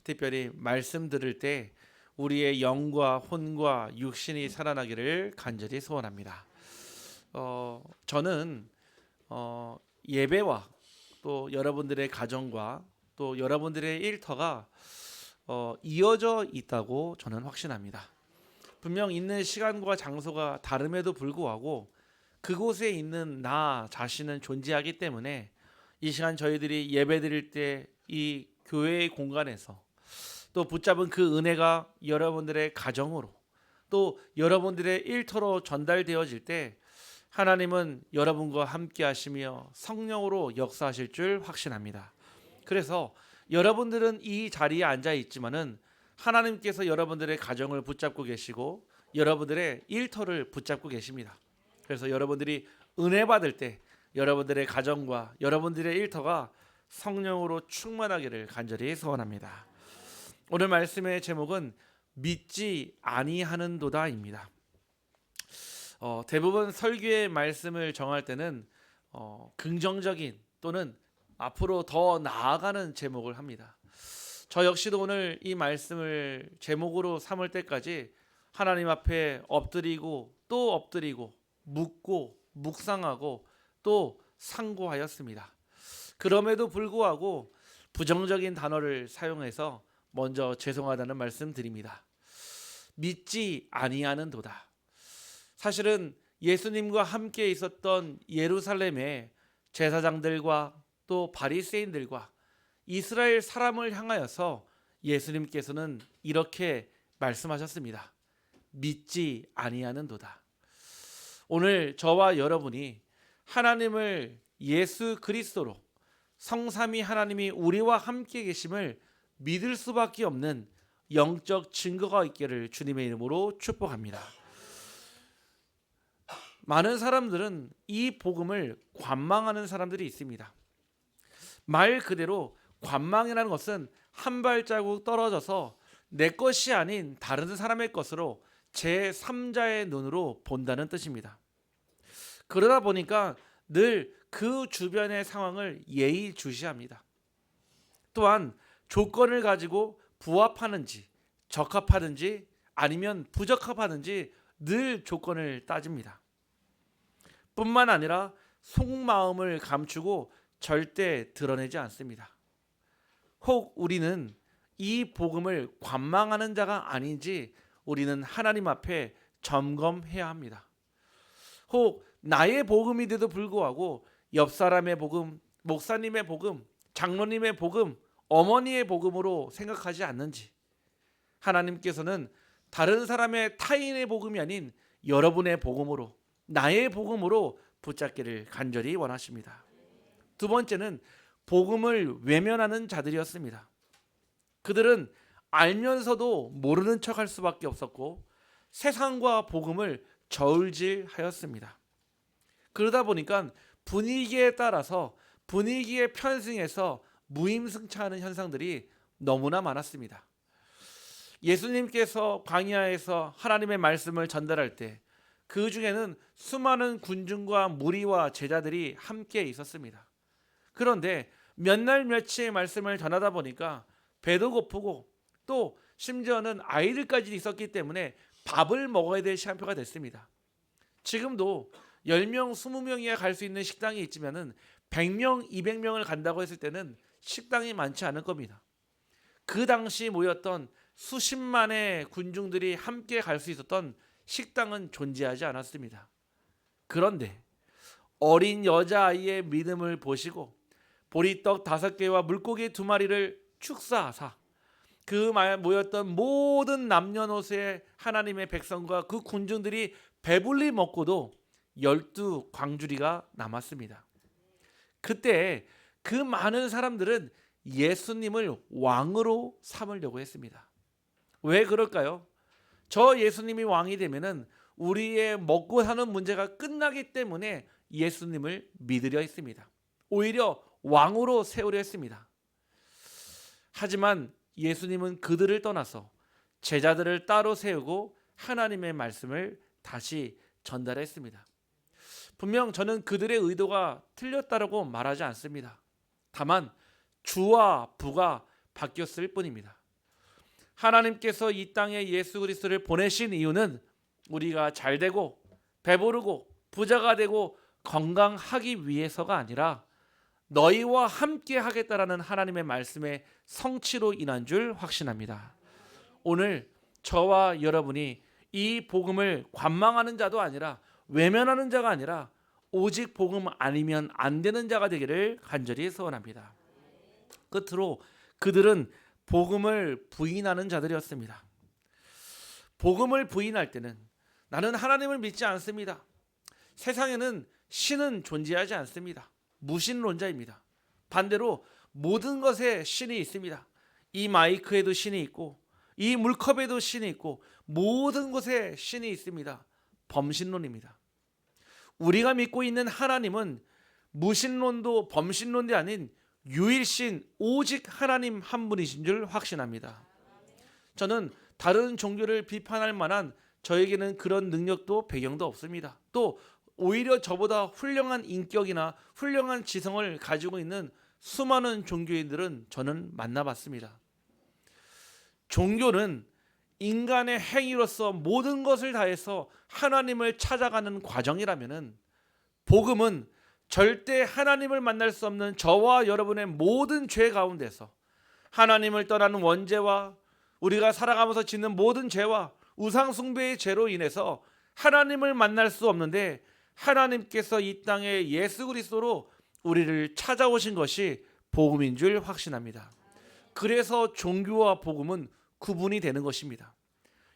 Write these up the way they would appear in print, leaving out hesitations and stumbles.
특별히 말씀 들을 때 우리의 영과 혼과 육신이 살아나기를 간절히 소원합니다. 저는 예배와 또 여러분들의 가정과 또 여러분들의 일터가 이어져 있다고 저는 확신합니다. 분명 있는 시간과 장소가 다름에도 불구하고 그곳에 있는 나 자신은 존재하기 때문에 이 시간 저희들이 예배 드릴 때 이 교회의 공간에서 또 붙잡은 그 은혜가 여러분들의 가정으로 또 여러분들의 일터로 전달되어질 때 하나님은 여러분과 함께 하시며 성령으로 역사하실 줄 확신합니다. 그래서 여러분들은 이 자리에 앉아 있지만은 하나님께서 여러분들의 가정을 붙잡고 계시고 여러분들의 일터를 붙잡고 계십니다. 그래서 여러분들이 은혜 받을 때 여러분들의 가정과 여러분들의 일터가 성령으로 충만하기를 간절히 소원합니다. 오늘 말씀의 제목은 믿지 아니하는도다입니다. 대부분 설교의 말씀을 정할 때는 긍정적인 또는 앞으로 더 나아가는 제목을 합니다. 저 역시도 오늘 이 말씀을 제목으로 삼을 때까지 하나님 앞에 엎드리고 또 엎드리고 묻고 묵상하고 또 상고하였습니다. 그럼에도 불구하고 부정적인 단어를 사용해서 먼저 죄송하다는 말씀 드립니다. 믿지 아니하는도다. 사실은 예수님과 함께 있었던 예루살렘의 제사장들과 또 바리새인들과 이스라엘 사람을 향하여서 예수님께서는 이렇게 말씀하셨습니다. 믿지 아니하는도다. 오늘 저와 여러분이 하나님을 예수 그리스도로 성삼위 하나님이 우리와 함께 계심을 믿을 수밖에 없는 영적 증거가 있기를 주님의 이름으로 축복합니다. 많은 사람들은 이 복음을 관망하는 사람들이 있습니다. 말 그대로 관망이라는 것은 한 발자국 떨어져서 내 것이 아닌 다른 사람의 것으로 제3자의 눈으로 본다는 뜻입니다. 그러다 보니까 늘 그 주변의 상황을 예의주시합니다. 또한 조건을 가지고 부합하는지 적합하는지 아니면 부적합하는지 늘 조건을 따집니다. 뿐만 아니라 속마음을 감추고 절대 드러내지 않습니다. 혹 우리는 이 복음을 관망하는 자가 아닌지 우리는 하나님 앞에 점검해야 합니다. 혹 나의 복음인데도 불구하고 옆 사람의 복음, 목사님의 복음, 장로님의 복음, 어머니의 복음으로 생각하지 않는지, 하나님께서는 다른 사람의 타인의 복음이 아닌 여러분의 복음으로, 나의 복음으로 붙잡기를 간절히 원하십니다. 두 번째는 복음을 외면하는 자들이었습니다. 그들은 알면서도 모르는 척할 수밖에 없었고 세상과 복음을 저울질하였습니다. 그러다 보니까 분위기에 따라서 분위기에 편승해서 무임승차하는 현상들이 너무나 많았습니다. 예수님께서 광야에서 하나님의 말씀을 전달할 때 그 중에는 수많은 군중과 무리와 제자들이 함께 있었습니다. 그런데 몇 날 며칠의 말씀을 전하다 보니까 배도 고프고 또 심지어는 아이들까지 있었기 때문에 밥을 먹어야 될 시간표가 됐습니다. 지금도 10명, 20명이야 갈 수 있는 식당이 있지만은 100명, 200명을 간다고 했을 때는 식당이 많지 않을 겁니다. 그 당시 모였던 수십만의 군중들이 함께 갈 수 있었던 식당은 존재하지 않았습니다. 그런데 어린 여자아이의 믿음을 보시고 보리떡 5개와 물고기 2마리를 축사하사 그 모였던 모든 남녀노소의 하나님의 백성과 그 군중들이 배불리 먹고도 12광주리가 남았습니다. 그때 그 많은 사람들은 예수님을 왕으로 삼으려고 했습니다. 왜 그럴까요? 저 예수님이 왕이 되면은 우리의 먹고 사는 문제가 끝나기 때문에 예수님을 믿으려 했습니다. 오히려 왕으로 세우려 했습니다. 하지만 예수님은 그들을 떠나서 제자들을 따로 세우고 하나님의 말씀을 다시 전달했습니다. 분명 저는 그들의 의도가 틀렸다고 말하지 않습니다. 다만 주와 부가 바뀌었을 뿐입니다. 하나님께서 이 땅에 예수 그리스도를 보내신 이유는 우리가 잘 되고 배부르고 부자가 되고 건강하기 위해서가 아니라 너희와 함께 하겠다라는 하나님의 말씀의 성취로 인한 줄 확신합니다. 오늘 저와 여러분이 이 복음을 관망하는 자도 아니라 외면하는 자가 아니라 오직 복음 아니면 안 되는 자가 되기를 간절히 소원합니다. 끝으로 그들은 복음을 부인하는 자들이었습니다. 복음을 부인할 때는 나는 하나님을 믿지 않습니다. 세상에는 신은 존재하지 않습니다. 무신론자입니다. 반대로 모든 것에 신이 있습니다. 이 마이크에도 신이 있고 이 물컵에도 신이 있고 모든 것에 신이 있습니다. 범신론입니다. 우리가 믿고 있는 하나님은 무신론도 범신론도 아닌 유일신 오직 하나님 한 분이신 줄 확신합니다. 저는 다른 종교를 비판할 만한 저에게는 그런 능력도 배경도 없습니다. 또 오히려 저보다 훌륭한 인격이나 훌륭한 지성을 가지고 있는 수많은 종교인들은 저는 만나봤습니다. 종교는 인간의 행위로서 모든 것을 다해서 하나님을 찾아가는 과정이라면은 복음은 절대 하나님을 만날 수 없는 저와 여러분의 모든 죄 가운데서 하나님을 떠나는 원죄와 우리가 살아가면서 짓는 모든 죄와 우상 숭배의 죄로 인해서 하나님을 만날 수 없는데 하나님께서 이 땅에 예수 그리스도로 우리를 찾아오신 것이 복음인 줄 확신합니다. 그래서 종교와 복음은 구분이 되는 것입니다.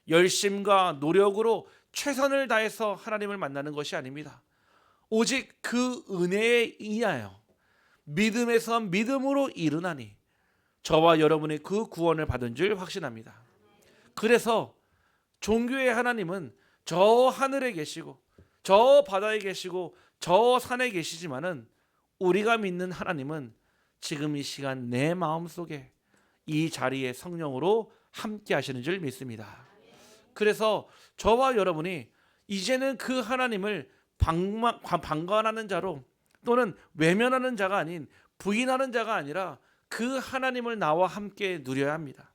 열심과 노력으로 최선을 다해서 하나님을 만나는 것이 아닙니다. 오직 그 은혜에 인하여 믿음에서 믿음으로 이르나니 저와 여러분이 그 구원을 받은 줄 확신합니다. 그래서 종교의 하나님은 저 하늘에 계시고 저 바다에 계시고 저 산에 계시지만은 우리가 믿는 하나님은 지금 이 시간 내 마음속에 이 자리에 성령으로 함께 하시는 줄 믿습니다. 그래서 저와 여러분이 이제는 그 하나님을 방관하는 자로 또는 외면하는 자가 아닌 부인하는 자가 아니라 그 하나님을 나와 함께 누려야 합니다.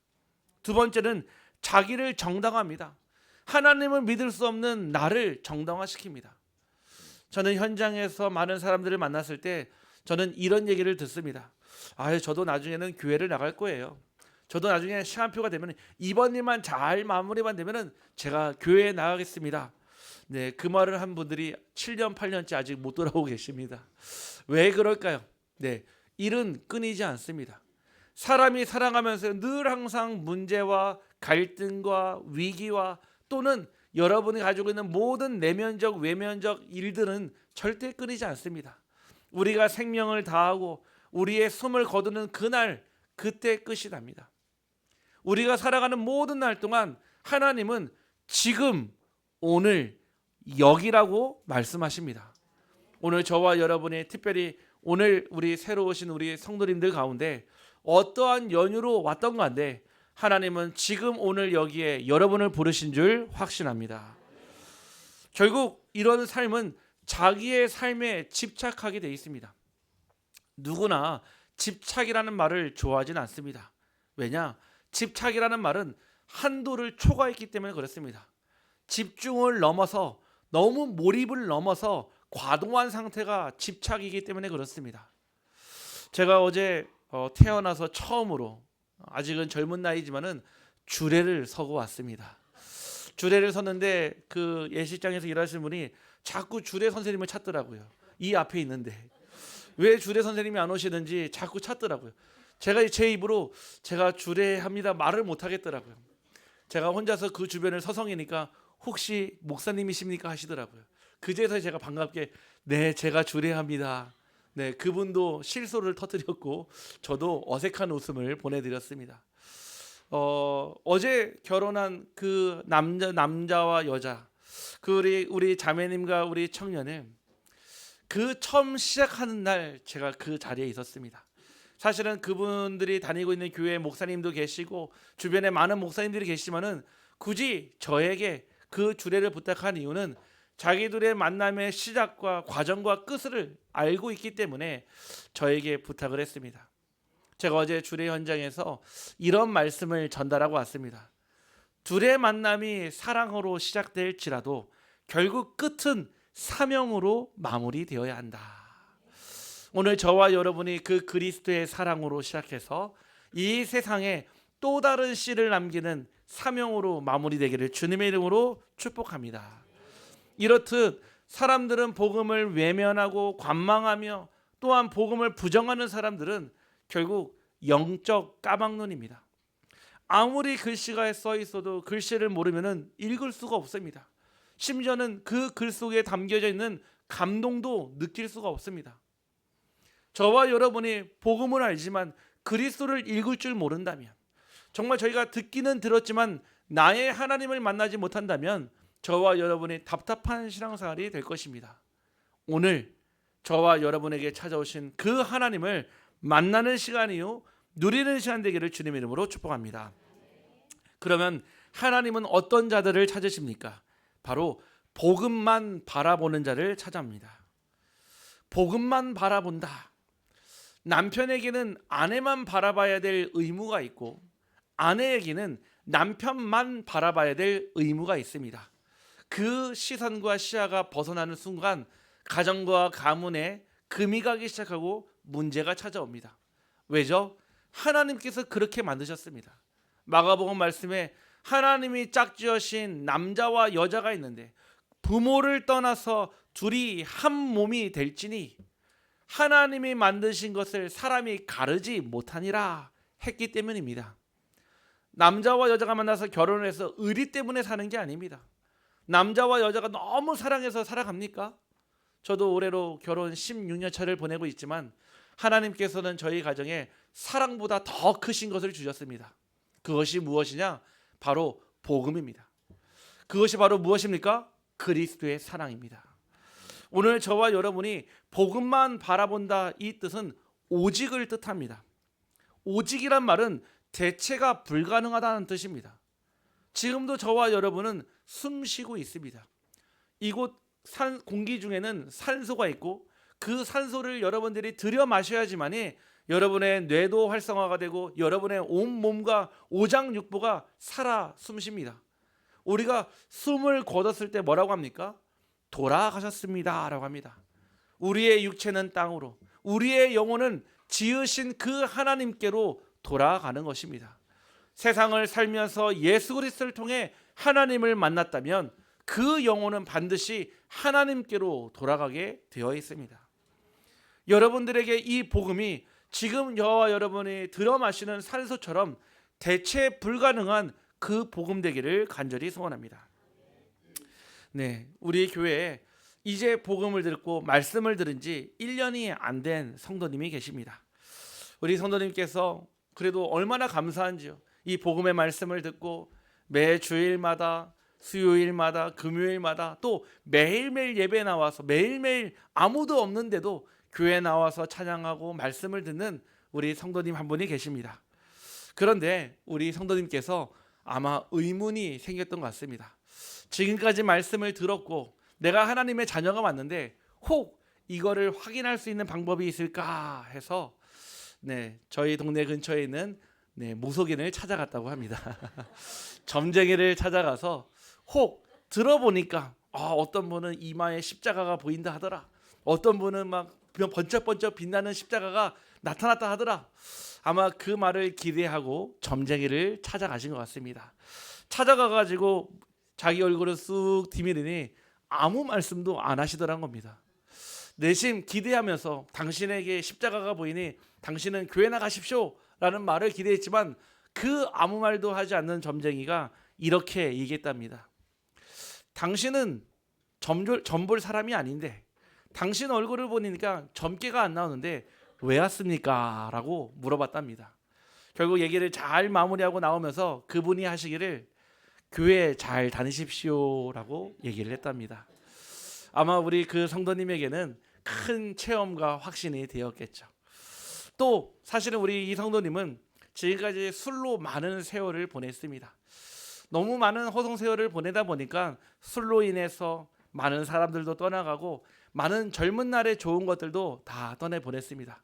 두 번째는 자기를 정당화합니다. 하나님을 믿을 수 없는 나를 정당화시킵니다. 저는 현장에서 많은 사람들을 만났을 때 저는 이런 얘기를 듣습니다. 저도 나중에는 교회를 나갈 거예요. 저도 나중에 시간표가 되면 이번 일만 잘 마무리만 되면은 제가 교회에 나가겠습니다. 네, 그 말을 한 분들이 7년 8년째 아직 못 돌아오고 계십니다. 왜 그럴까요? 네, 일은 끊이지 않습니다. 사람이 살아가면서 늘 항상 문제와 갈등과 위기와 또는 여러분이 가지고 있는 모든 내면적 외면적 일들은 절대 끊이지 않습니다. 우리가 생명을 다하고 우리의 숨을 거두는 그날 그때 끝이 납니다. 우리가 살아가는 모든 날 동안 하나님은 지금 오늘 여기라고 말씀하십니다. 오늘 저와 여러분이 특별히 오늘 우리 새로 오신 우리 성도님들 가운데 어떠한 연유로 왔던 건데 하나님은 지금 오늘 여기에 여러분을 부르신 줄 확신합니다. 결국 이런 삶은 자기의 삶에 집착하게 돼 있습니다. 누구나 집착이라는 말을 좋아하진 않습니다. 왜냐? 집착이라는 말은 한도를 초과했기 때문에 그렇습니다. 집중을 넘어서 너무 몰입을 넘어서 과도한 상태가 집착이기 때문에 그렇습니다. 제가 어제 태어나서 처음으로 아직은 젊은 나이지만은 주례를 서고 왔습니다. 주례를 섰는데 그 예식장에서 일하시는 분이 자꾸 주례 선생님을 찾더라고요. 이 앞에 있는데 왜 주례 선생님이 안 오시는지 자꾸 찾더라고요. 제가 제 입으로 제가 주례합니다 말을 못 하겠더라고요. 제가 혼자서 그 주변을 서성이니까 혹시 목사님이십니까 하시더라고요. 그제서 제가 반갑게 네 제가 주례합니다. 네 그분도 실소를 터뜨렸고 저도 어색한 웃음을 보내드렸습니다. 어제 결혼한 그 남자와 여자 그 우리 자매님과 우리 청년을 그 처음 시작하는 날 제가 그 자리에 있었습니다. 사실은 그분들이 다니고 있는 교회 목사님도 계시고 주변에 많은 목사님들이 계시지만은 굳이 저에게 그 주례를 부탁한 이유는 자기들의 만남의 시작과 과정과 끝을 알고 있기 때문에 저에게 부탁을 했습니다. 제가 어제 주례 현장에서 이런 말씀을 전달하고 왔습니다. 둘의 만남이 사랑으로 시작될지라도 결국 끝은 사명으로 마무리되어야 한다. 오늘 저와 여러분이 그 그리스도의 사랑으로 시작해서 이 세상에 또 다른 씨를 남기는 사명으로 마무리되기를 주님의 이름으로 축복합니다. 이렇듯 사람들은 복음을 외면하고 관망하며 또한 복음을 부정하는 사람들은 결국 영적 까막눈입니다. 아무리 글씨가 써 있어도 글씨를 모르면 읽을 수가 없습니다. 심지어는 그 글 속에 담겨져 있는 감동도 느낄 수가 없습니다. 저와 여러분이 복음을 알지만 그리스도를 읽을 줄 모른다면, 정말 저희가 듣기는 들었지만 나의 하나님을 만나지 못한다면 저와 여러분이 답답한 신앙생활이 될 것입니다. 오늘 저와 여러분에게 찾아오신 그 하나님을 만나는 시간이요, 누리는 시간 되기를 주님의 이름으로 축복합니다. 그러면 하나님은 어떤 자들을 찾으십니까? 바로 복음만 바라보는 자를 찾아옵니다. 복음만 바라본다. 남편에게는 아내만 바라봐야 될 의무가 있고 아내에게는 남편만 바라봐야 될 의무가 있습니다. 그 시선과 시야가 벗어나는 순간 가정과 가문에 금이 가기 시작하고 문제가 찾아옵니다. 왜죠? 하나님께서 그렇게 만드셨습니다. 마가복음 말씀에 하나님이 짝지으신 남자와 여자가 있는데 부모를 떠나서 둘이 한 몸이 될지니 하나님이 만드신 것을 사람이 가르지 못하니라 했기 때문입니다. 남자와 여자가 만나서 결혼을 해서 의리 때문에 사는 게 아닙니다. 남자와 여자가 너무 사랑해서 살아갑니까? 저도 올해로 결혼 16년 차를 보내고 있지만 하나님께서는 저희 가정에 사랑보다 더 크신 것을 주셨습니다. 그것이 무엇이냐? 바로 복음입니다. 그것이 바로 무엇입니까? 그리스도의 사랑입니다. 오늘 저와 여러분이 복음만 바라본다, 이 뜻은 오직을 뜻합니다. 오직이란 말은 대체가 불가능하다는 뜻입니다. 지금도 저와 여러분은 숨 쉬고 있습니다. 이곳 공기 중에는 산소가 있고 그 산소를 여러분들이 들여 마셔야지만이 여러분의 뇌도 활성화가 되고 여러분의 온 몸과 오장육부가 살아 숨쉽니다. 우리가 숨을 거뒀을 때 뭐라고 합니까? 돌아가셨습니다 라고 합니다. 우리의 육체는 땅으로, 우리의 영혼은 지으신 그 하나님께로 돌아가는 것입니다. 세상을 살면서 예수 그리스도를 통해 하나님을 만났다면 그 영혼은 반드시 하나님께로 돌아가게 되어 있습니다. 여러분들에게 이 복음이 지금 저와 여러분이 들어 마시는 산소처럼 대체 불가능한 그 복음 되기를 간절히 소원합니다. 네, 우리 교회에 이제 복음을 듣고 말씀을 들은 지 1년이 안 된 성도님이 계십니다. 우리 성도님께서 그래도 얼마나 감사한지요. 이 복음의 말씀을 듣고 매 주일마다, 수요일마다, 금요일마다 또 매일매일 예배 나와서 매일매일 아무도 없는데도 교회 나와서 찬양하고 말씀을 듣는 우리 성도님 한 분이 계십니다. 그런데 우리 성도님께서 아마 의문이 생겼던 것 같습니다. 지금까지 말씀을 들었고 내가 하나님의 자녀가 맞는데 혹 이거를 확인할 수 있는 방법이 있을까 해서 저희 동네 근처에 있는 무속인을 찾아갔다고 합니다. 점쟁이를 찾아가서 혹 들어보니까 어떤 분은 이마에 십자가가 보인다 하더라. 어떤 분은 막 번쩍번쩍 빛나는 십자가가 나타났다 하더라. 아마 그 말을 기대하고 점쟁이를 찾아가신 것 같습니다. 찾아가가지고 자기 얼굴을 쑥 디미르니 아무 말씀도 안 하시더란 겁니다. 내심 기대하면서 당신에게 십자가가 보이니 당신은 교회 나가십시오 라는 말을 기대했지만 그 아무 말도 하지 않는 점쟁이가 이렇게 얘기했답니다. 당신은 점볼 사람이 아닌데 당신 얼굴을 보니까 점괘가 안 나오는데 왜 왔습니까? 라고 물어봤답니다. 결국 얘기를 잘 마무리하고 나오면서 그분이 하시기를 교회 잘 다니십시오 라고 얘기를 했답니다. 아마 우리 그 성도님에게는 큰 체험과 확신이 되었겠죠. 또 사실은 우리 이 성도님은 지금까지 술로 많은 세월을 보냈습니다. 너무 많은 허송 세월을 보내다 보니까 술로 인해서 많은 사람들도 떠나가고 많은 젊은 날의 좋은 것들도 다 떠내보냈습니다.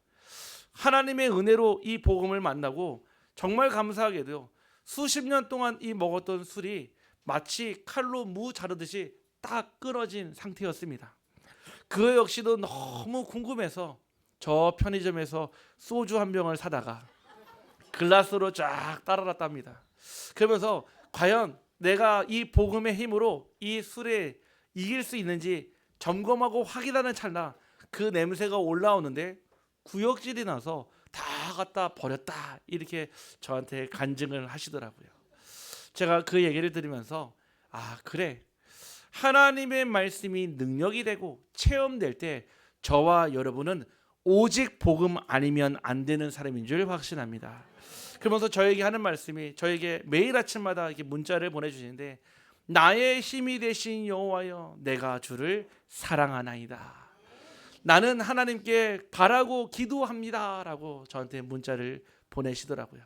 하나님의 은혜로 이 복음을 만나고 정말 감사하게도 수십 년 동안 이 먹었던 술이 마치 칼로 무 자르듯이 딱 끊어진 상태였습니다. 그 역시도 너무 궁금해서 저 편의점에서 소주 한 병을 사다가 글라스로 쫙 따라놨답니다. 그러면서 과연 내가 이 복음의 힘으로 이 술에 이길 수 있는지 점검하고 확인하는 찰나 그 냄새가 올라오는데 구역질이 나서 다 갖다 버렸다 이렇게 저한테 간증을 하시더라고요. 제가 그 얘기를 들으면서 아 그래, 하나님의 말씀이 능력이 되고 체험될 때 저와 여러분은 오직 복음 아니면 안 되는 사람인 줄 확신합니다. 그러면서 저에게 하는 말씀이, 저에게 매일 아침마다 이렇게 문자를 보내주시는데, 나의 힘이 되신 여호와여 내가 주를 사랑하나이다. 나는 하나님께 바라고 기도합니다 라고 저한테 문자를 보내시더라고요.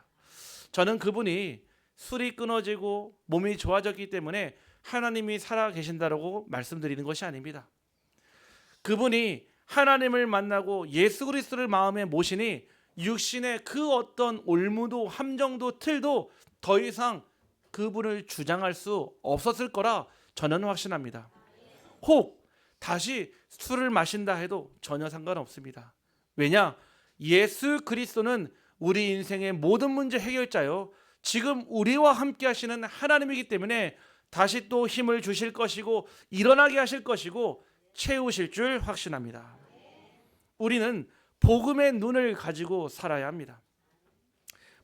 저는 그분이 술이 끊어지고 몸이 좋아졌기 때문에 하나님이 살아 계신다라고 말씀드리는 것이 아닙니다. 그분이 하나님을 만나고 예수 그리스도를 마음에 모시니 육신의 그 어떤 올무도 함정도 틀도 더 이상 그분을 주장할 수 없었을 거라 저는 확신합니다. 혹 다시 술을 마신다 해도 전혀 상관없습니다. 왜냐? 예수 그리스도는 우리 인생의 모든 문제 해결자요, 지금 우리와 함께 하시는 하나님이기 때문에 다시 또 힘을 주실 것이고 일어나게 하실 것이고 채우실 줄 확신합니다. 우리는 복음의 눈을 가지고 살아야 합니다.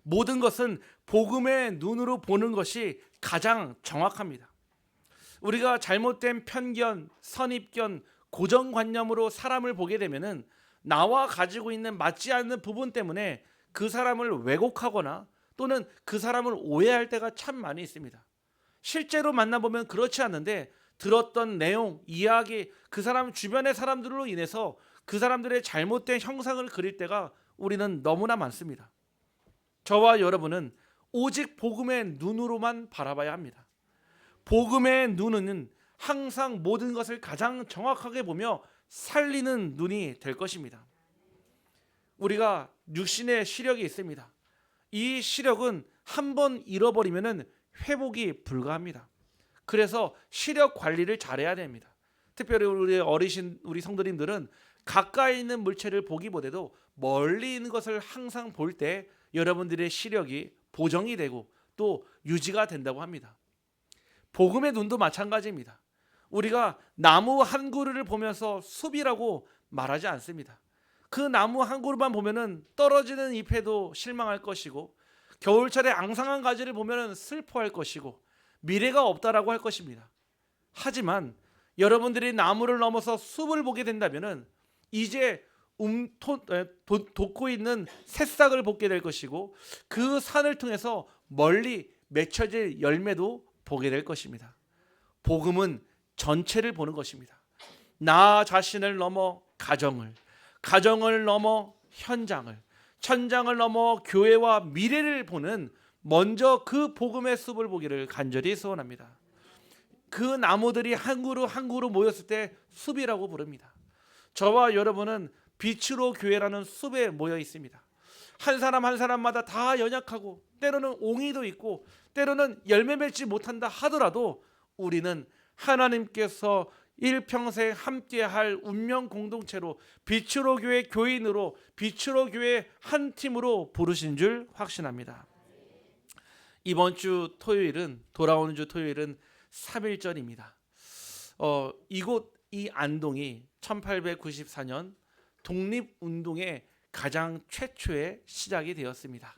모든 것은 복음의 눈으로 보는 것이 가장 정확합니다. 우리가 잘못된 편견, 선입견, 고정관념으로 사람을 보게 되면은 나와 가지고 있는 맞지 않는 부분 때문에 그 사람을 왜곡하거나 또는 그 사람을 오해할 때가 참 많이 있습니다. 실제로 만나보면 그렇지 않는데 들었던 내용, 이야기, 그 사람 주변의 사람들로 인해서 그 사람들의 잘못된 형상을 그릴 때가 우리는 너무나 많습니다. 저와 여러분은 오직 복음의 눈으로만 바라봐야 합니다. 복음의 눈은 항상 모든 것을 가장 정확하게 보며 살리는 눈이 될 것입니다. 우리가 육신의 시력이 있습니다. 이 시력은 한번 잃어버리면 회복이 불가합니다. 그래서 시력 관리를 잘해야 됩니다. 특별히 우리 어르신, 우리 성도님들은 가까이 있는 물체를 보기보다도 멀리 있는 것을 항상 볼 때 여러분들의 시력이 보정이 되고 또 유지가 된다고 합니다. 복음의 눈도 마찬가지입니다. 우리가 나무 한 그루를 보면서 숲이라고 말하지 않습니다. 그 나무 한 그루만 보면은 떨어지는 잎에도 실망할 것이고 겨울철에 앙상한 가지를 보면은 슬퍼할 것이고 미래가 없다라고 할 것입니다. 하지만 여러분들이 나무를 넘어서 숲을 보게 된다면은 이제 돋고 있는 새싹을 보게 될 것이고 그 산을 통해서 멀리 맺혀질 열매도 보게 될 것입니다. 복음은 전체를 보는 것입니다. 나 자신을 넘어 가정을, 가정을 넘어 현장을, 현장을 넘어 교회와 미래를 보는 먼저 그 복음의 숲을 보기를 간절히 소원합니다. 그 나무들이 한 그루 한 그루 모였을 때 숲이라고 부릅니다. 저와 여러분은 빛으로 교회라는 숲에 모여 있습니다. 한 사람 한 사람마다 다 연약하고 때로는 옹이도 있고 때로는 열매 맺지 못한다 하더라도 우리는 하나님께서 일평생 함께할 운명 공동체로 빛으로 교회 교인으로 빛으로 교회 한 팀으로 부르신 줄 확신합니다. 이번 주 토요일은, 돌아오는 주 토요일은 3.1절입니다. 이곳 이 안동이 1894년 독립운동의 가장 최초의 시작이 되었습니다.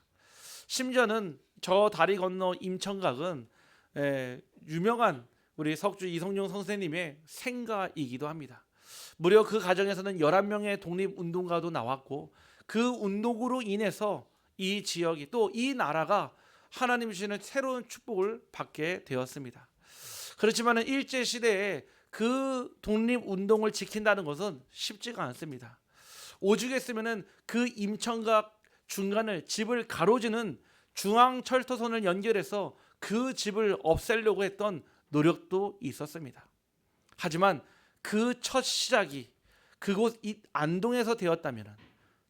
심지어는 저 다리 건너 임천각은 유명한 우리 석주 이성용 선생님의 생가이기도 합니다. 무려 그 가정에서는 11명의 독립운동가도 나왔고 그 운동으로 인해서 이 지역이 또 이 나라가 하나님 주시는 새로운 축복을 받게 되었습니다. 그렇지만 일제시대에 그 독립운동을 지킨다는 것은 쉽지가 않습니다. 오죽했으면 그 임천각 중간을 집을 가로지는 중앙철도선을 연결해서 그 집을 없애려고 했던 노력도 있었습니다. 하지만 그 첫 시작이 그곳 이 안동에서 되었다면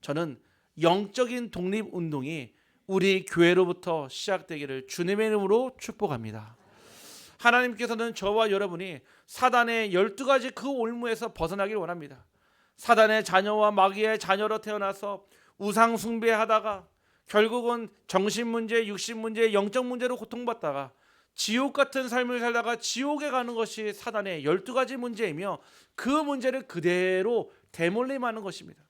저는 영적인 독립운동이 우리 교회로부터 시작되기를 주님의 이름으로 축복합니다. 하나님께서는 저와 여러분이 사단의 12가지 그 올무에서 벗어나길 원합니다. 사단의 자녀와 마귀의 자녀로 태어나서 우상 숭배하다가 결국은 정신 문제, 육신 문제, 영적 문제로 고통받다가 지옥 같은 삶을 살다가 지옥에 가는 것이 사단의 12가지 문제이며 그 문제를 그대로 대물림하는 것입니다.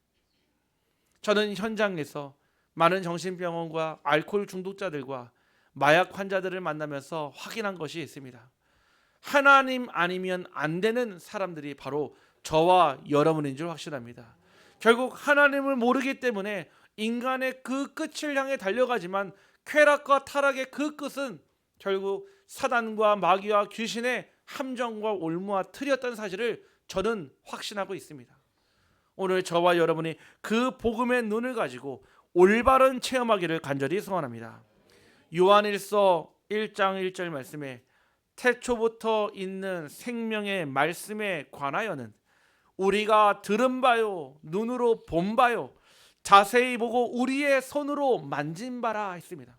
저는 현장에서 많은 정신병원과 알코올 중독자들과 마약 환자들을 만나면서 확인한 것이 있습니다. 하나님 아니면 안 되는 사람들이 바로 저와 여러분인 줄 확신합니다. 결국 하나님을 모르기 때문에 인간의 그 끝을 향해 달려가지만 쾌락과 타락의 그 끝은 결국 사단과 마귀와 귀신의 함정과 올무와 틀이었던 사실을 저는 확신하고 있습니다. 오늘 저와 여러분이 그 복음의 눈을 가지고 올바른 체험하기를 간절히 소원합니다. 요한일서 1장 1절 말씀에 태초부터 있는 생명의 말씀에 관하여는 우리가 들은 바요 눈으로 본 바요 자세히 보고 우리의 손으로 만진 바라 했습니다.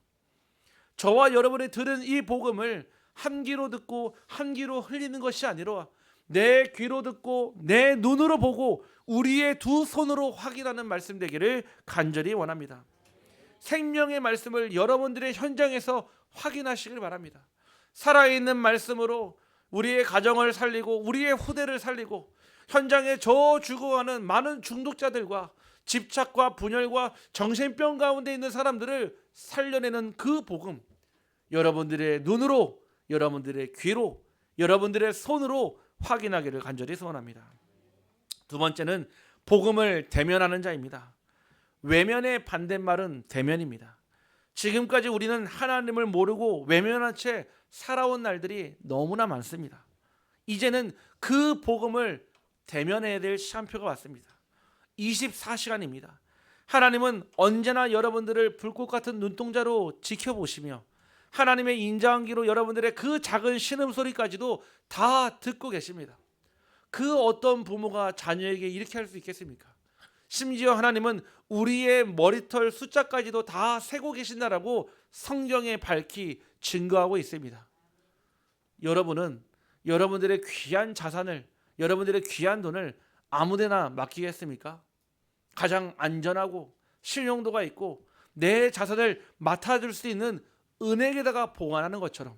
저와 여러분이 들은 이 복음을 한 귀로 듣고 한 귀로 흘리는 것이 아니라 내 귀로 듣고 내 눈으로 보고 우리의 두 손으로 확인하는 말씀 되기를 간절히 원합니다. 생명의 말씀을 여러분들의 현장에서 확인하시길 바랍니다. 살아있는 말씀으로 우리의 가정을 살리고 우리의 후대를 살리고 현장에 저 죽어가는 많은 중독자들과 집착과 분열과 정신병 가운데 있는 사람들을 살려내는 그 복음, 여러분들의 눈으로, 여러분들의 귀로, 여러분들의 손으로 확인하기를 간절히 소원합니다. 두 번째는 복음을 대면하는 자입니다. 외면의 반대말은 대면입니다. 지금까지 우리는 하나님을 모르고 외면한 채 살아온 날들이 너무나 많습니다. 이제는 그 복음을 대면해야 될 시간표가 왔습니다. 24시간입니다. 하나님은 언제나 여러분들을 불꽃 같은 눈동자로 지켜보시며 하나님의 인자한기로 여러분들의 그 작은 신음소리까지도 다 듣고 계십니다. 그 어떤 부모가 자녀에게 이렇게 할 수 있겠습니까? 심지어 하나님은 우리의 머리털 숫자까지도 다 세고 계신다라고 성경에 밝히 증거하고 있습니다. 여러분은 여러분들의 귀한 자산을, 여러분들의 귀한 돈을 아무데나 맡기겠습니까? 가장 안전하고 신용도가 있고 내 자산을 맡아줄 수 있는 은행에다가 보관하는 것처럼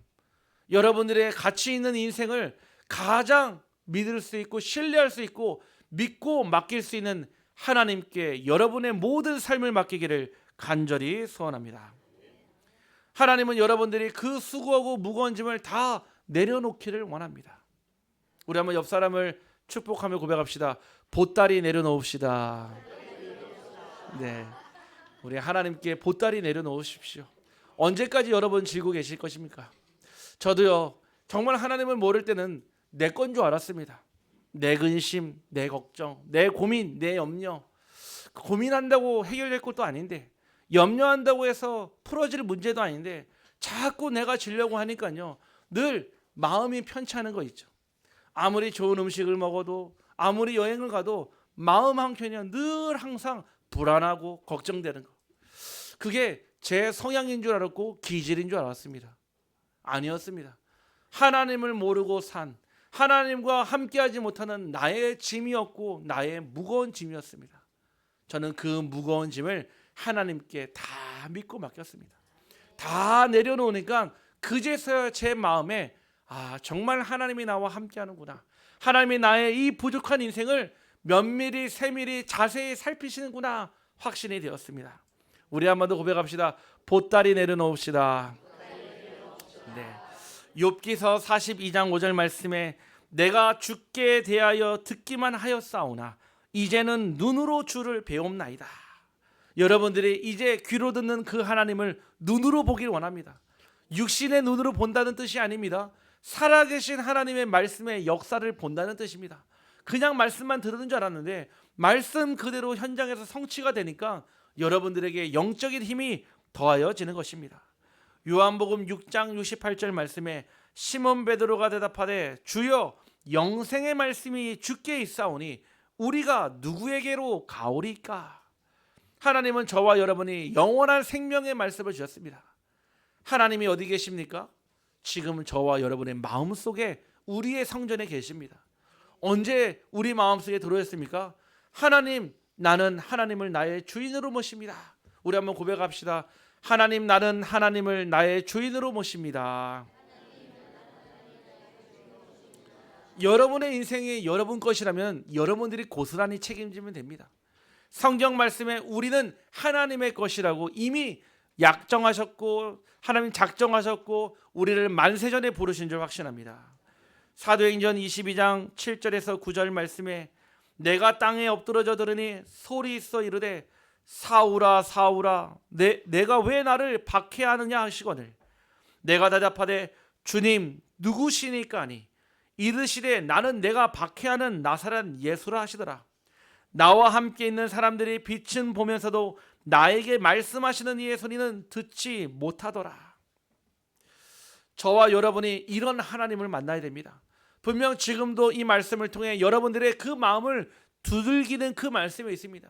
여러분들의 가치 있는 인생을 가장 믿을 수 있고 신뢰할 수 있고 믿고 맡길 수 있는 하나님께 여러분의 모든 삶을 맡기기를 간절히 소원합니다. 하나님은 여러분들이 그 수고하고 무거운 짐을 다 내려놓기를 원합니다. 우리 한번 옆 사람을 축복하며 고백합시다. 보따리 내려놓읍시다. 네, 우리 하나님께 보따리 내려놓으십시오. 언제까지 여러분 지고 계실 것입니까? 저도요, 정말 하나님을 모를 때는 내 건 줄 알았습니다. 내 근심, 내 걱정, 내 고민, 내 염려. 고민한다고 해결될 것도 아닌데, 염려한다고 해서 풀어질 문제도 아닌데 자꾸 내가 지려고 하니까요, 늘 마음이 편치 않은 거 있죠. 아무리 좋은 음식을 먹어도, 아무리 여행을 가도 마음 한켠이 늘 항상 불안하고 걱정되는 거. 그게 제 성향인 줄 알았고 기질인 줄 알았습니다. 아니었습니다. 하나님을 모르고 산, 하나님과 함께하지 못하는 나의 짐이었고 나의 무거운 짐이었습니다. 저는 그 무거운 짐을 하나님께 다 믿고 맡겼습니다. 다 내려놓으니까 그제서야 제 마음에 정말 하나님이 나와 함께하는구나, 하나님이 나의 이 부족한 인생을 면밀히 세밀히 자세히 살피시는구나 확신이 되었습니다. 우리 한 번 더 고백합시다. 보따리 내려놓읍시다. 네. 욥기서 42장 5절 말씀에 내가 주께 대하여 듣기만 하였사오나 이제는 눈으로 주를 배옵나이다. 여러분들이 이제 귀로 듣는 그 하나님을 눈으로 보길 원합니다. 육신의 눈으로 본다는 뜻이 아닙니다. 살아계신 하나님의 말씀의 역사를 본다는 뜻입니다. 그냥 말씀만 들은 줄 알았는데 말씀 그대로 현장에서 성취가 되니까 여러분들에게 영적인 힘이 더하여지는 것입니다. 요한복음 6장 68절 말씀에 시몬 베드로가 대답하되 주여 영생의 말씀이 주께 있사오니 우리가 누구에게로 가오리까? 하나님은 저와 여러분이 영원한 생명의 말씀을 주셨습니다. 하나님이 어디 계십니까? 지금 저와 여러분의 마음속에 우리의 성전에 계십니다. 언제 우리 마음속에 들어왔습니까? 하나님, 나는 하나님을 나의 주인으로 모십니다. 우리 한번 고백합시다. 하나님, 나는 하나님을 나의 주인으로 모십니다. 여러분의 인생이 여러분 것이라면 여러분들이 고스란히 책임지면 됩니다. 성경 말씀에 우리는 하나님의 것이라고 이미 약정하셨고 하나님 작정하셨고 우리를 만세전에 부르신 줄 확신합니다. 사도행전 22장 7절에서 9절 말씀에 내가 땅에 엎드러져 들으니 소리 있어 이르되 사울아 사울아 내가 왜 나를 박해하느냐 하시거늘 내가 대답하되 주님 누구시니까 하니 이르시되 나는 내가 박해하는 나사렛 예수라 하시더라. 나와 함께 있는 사람들이 빛은 보면서도 나에게 말씀하시는 이의 소리는 듣지 못하더라. 저와 여러분이 이런 하나님을 만나야 됩니다. 분명 지금도 이 말씀을 통해 여러분들의 그 마음을 두들기는 그 말씀이 있습니다.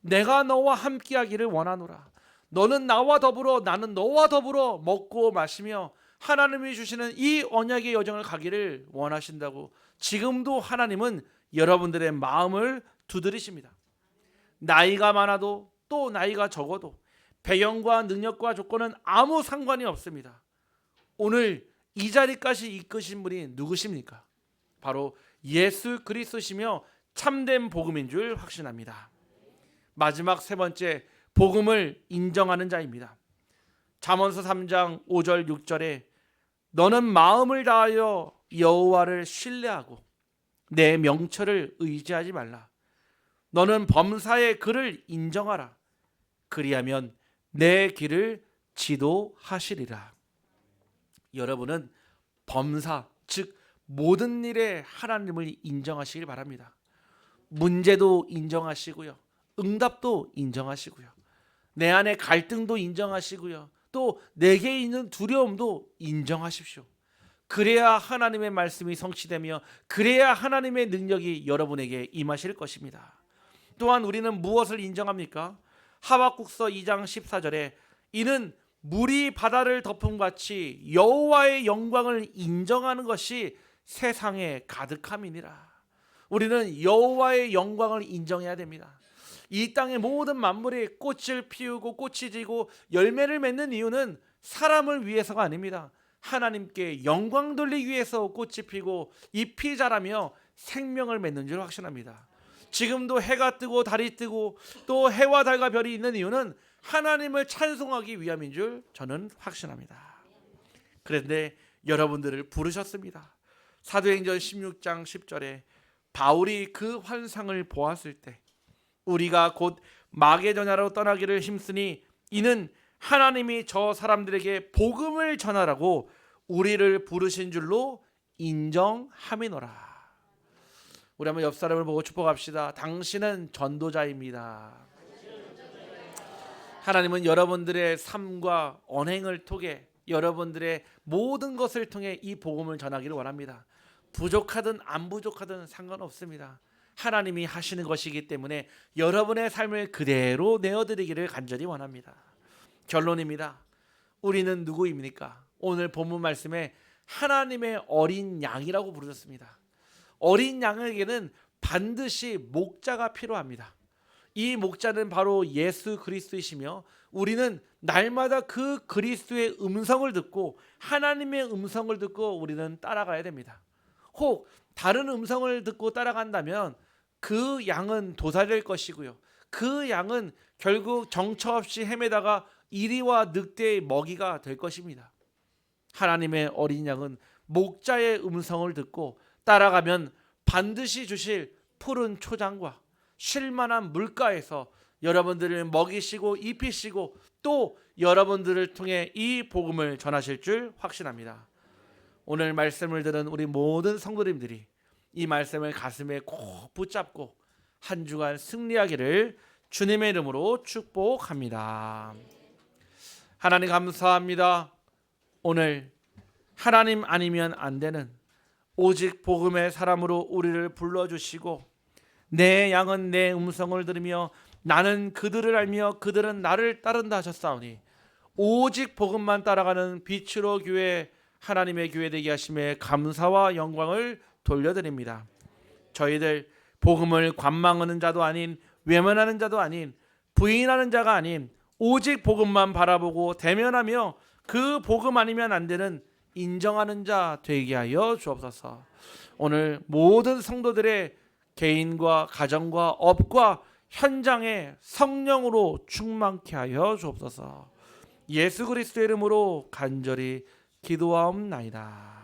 내가 너와 함께하기를 원하노라. 너는 나와 더불어 나는 너와 더불어 먹고 마시며 하나님이 주시는 이 언약의 여정을 가기를 원하신다고 지금도 하나님은 여러분들의 마음을 두드리십니다. 나이가 많아도 또 나이가 적어도 배경과 능력과 조건은 아무 상관이 없습니다. 오늘 이 자리까지 이끄신 분이 누구십니까? 바로 예수 그리스도시며 참된 복음인 줄 확신합니다. 마지막 세 번째, 복음을 인정하는 자입니다. 잠언서 3장 5절 6절에 너는 마음을 다하여 여호와를 신뢰하고 내 명철을 의지하지 말라. 너는 범사의 그를 인정하라. 그리하면 내 길을 지도하시리라. 여러분은 범사, 즉 모든 일에 하나님을 인정하시길 바랍니다. 문제도 인정하시고요. 응답도 인정하시고요. 내 안에 갈등도 인정하시고요. 또 내게 있는 두려움도 인정하십시오. 그래야 하나님의 말씀이 성취되며 그래야 하나님의 능력이 여러분에게 임하실 것입니다. 또한 우리는 무엇을 인정합니까? 하박국서 2장 14절에 이는 물이 바다를 덮음같이 여호와의 영광을 인정하는 것이 세상에 가득함이니라. 우리는 여호와의 영광을 인정해야 됩니다. 이 땅의 모든 만물이 꽃을 피우고 꽃이 지고 열매를 맺는 이유는 사람을 위해서가 아닙니다. 하나님께 영광 돌리기 위해서 꽃이 피고 잎이 자라며 생명을 맺는 줄 확신합니다. 지금도 해가 뜨고 달이 뜨고 또 해와 달과 별이 있는 이유는 하나님을 찬송하기 위함인 줄 저는 확신합니다. 그런데 여러분들을 부르셨습니다. 사도행전 16장 10절에 바울이 그 환상을 보았을 때 우리가 곧 마게도냐로 떠나기를 힘쓰니 이는 하나님이 저 사람들에게 복음을 전하라고 우리를 부르신 줄로 인정함이노라. 우리 한번 옆 사람을 보고 축복합시다. 당신은 전도자입니다. 하나님은 여러분들의 삶과 언행을 통해 여러분들의 모든 것을 통해 이 복음을 전하기를 원합니다. 부족하든 안 부족하든 상관없습니다. 하나님이 하시는 것이기 때문에 여러분의 삶을 그대로 내어드리기를 간절히 원합니다. 결론입니다. 우리는 누구입니까? 오늘 본문 말씀에 하나님의 어린 양이라고 부르셨습니다. 어린 양에게는 반드시 목자가 필요합니다. 이 목자는 바로 예수 그리스도이시며 우리는 날마다 그 그리스도의 음성을 듣고 하나님의 음성을 듣고 우리는 따라가야 됩니다. 혹 다른 음성을 듣고 따라간다면 그 양은 도살될 것이고요. 그 양은 결국 정처 없이 헤매다가 이리와 늑대의 먹이가 될 것입니다. 하나님의 어린 양은 목자의 음성을 듣고 따라가면 반드시 주실 푸른 초장과 쉴만한 물가에서 여러분들을 먹이시고 입히시고 또 여러분들을 통해 이 복음을 전하실 줄 확신합니다. 오늘 말씀을 들은 우리 모든 성도님들이 이 말씀을 가슴에 꼭 붙잡고 한 주간 승리하기를 주님의 이름으로 축복합니다. 하나님 감사합니다. 오늘 하나님 아니면 안 되는 오직 복음의 사람으로 우리를 불러주시고 내 양은 내 음성을 들으며 나는 그들을 알며 그들은 나를 따른다 하셨사오니 오직 복음만 따라가는 빛으로 교회 하나님의 교회 되게 하심에 감사와 영광을 돌려드립니다. 저희들 복음을 관망하는 자도 아닌 외면하는 자도 아닌 부인하는 자가 아닌 오직 복음만 바라보고 대면하며 그 복음 아니면 안 되는 인정하는 자 되게 하여 주옵소서. 오늘 모든 성도들의 개인과 가정과 업과 현장에 성령으로 충만케 하여 주옵소서. 예수 그리스도의 이름으로 간절히 기도하옵나이다.